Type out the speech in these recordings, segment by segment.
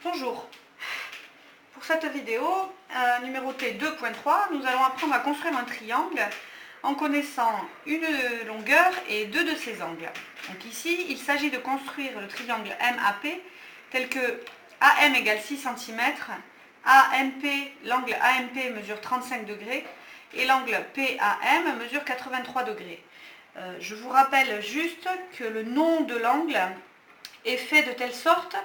Bonjour, pour cette vidéo numérotée 2.3, nous allons apprendre à construire un triangle en connaissant une longueur et deux de ses angles. Donc ici, il s'agit de construire le triangle MAP tel que AM égale 6 cm, l'angle AMP mesure 35 degrés et l'angle PAM mesure 83 degrés. Je vous rappelle juste que le nom de l'angle est fait de telle sorte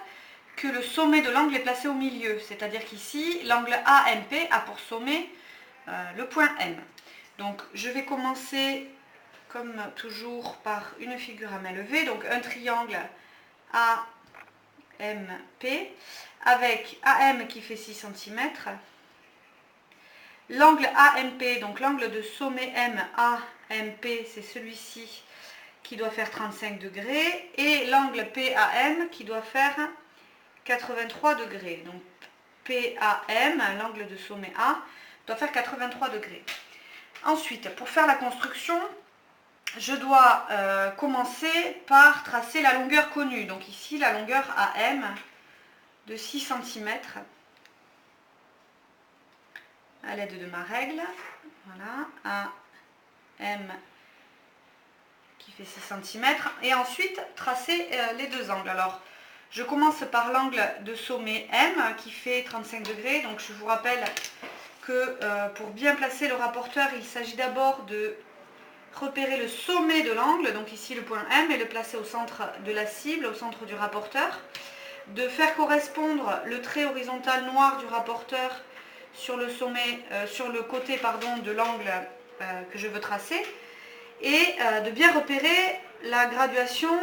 que le sommet de l'angle est placé au milieu, c'est-à-dire qu'ici, l'angle AMP a pour sommet le point M. Donc, je vais commencer, comme toujours, par une figure à main levée, donc un triangle AMP, avec AM qui fait 6 cm, l'angle AMP, donc l'angle de sommet MAMP, c'est celui-ci qui doit faire 35 degrés, et l'angle PAM qui doit faire 83 degrés. Donc PAM, l'angle de sommet A, doit faire 83 degrés. Ensuite, pour faire la construction, je dois commencer par tracer la longueur connue. Donc ici, la longueur AM de 6 cm à l'aide de ma règle. Voilà, AM qui fait 6 cm. Et ensuite, tracer les deux angles. Alors, je commence par l'angle de sommet M qui fait 35 degrés. Donc je vous rappelle que pour bien placer le rapporteur, il s'agit d'abord de repérer le sommet de l'angle, donc ici le point M, et le placer au centre de la cible, au centre du rapporteur. De faire correspondre le trait horizontal noir du rapporteur sur le sommet, sur le côté de l'angle que je veux tracer. Et de bien repérer la graduation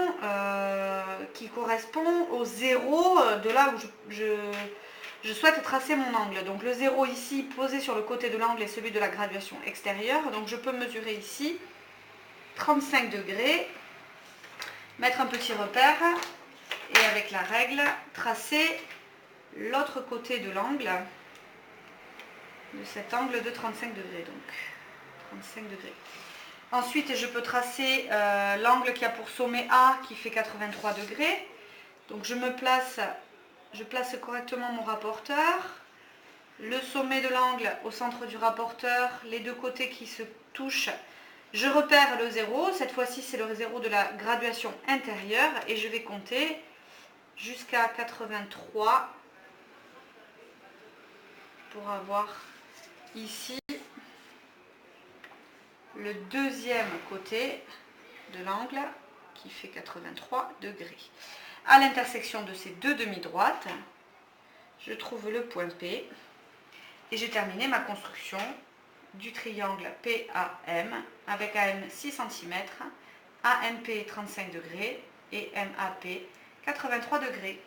qui correspond au zéro de là où je souhaite tracer mon angle. Donc le zéro ici posé sur le côté de l'angle est celui de la graduation extérieure. Donc je peux mesurer ici 35 degrés, mettre un petit repère et avec la règle tracer l'autre côté de l'angle, de cet angle de 35 degrés. Donc 35 degrés. Ensuite, je peux tracer l'angle qui a pour sommet A qui fait 83 degrés. Donc je place correctement mon rapporteur. Le sommet de l'angle au centre du rapporteur, les deux côtés qui se touchent. Je repère le 0. Cette fois-ci, c'est le 0 de la graduation intérieure. Et je vais compter jusqu'à 83 pour avoir ici le deuxième côté de l'angle qui fait 83 degrés. À l'intersection de ces deux demi-droites, je trouve le point P et j'ai terminé ma construction du triangle PAM avec AM 6 cm, AMP 35 degrés et MAP 83 degrés.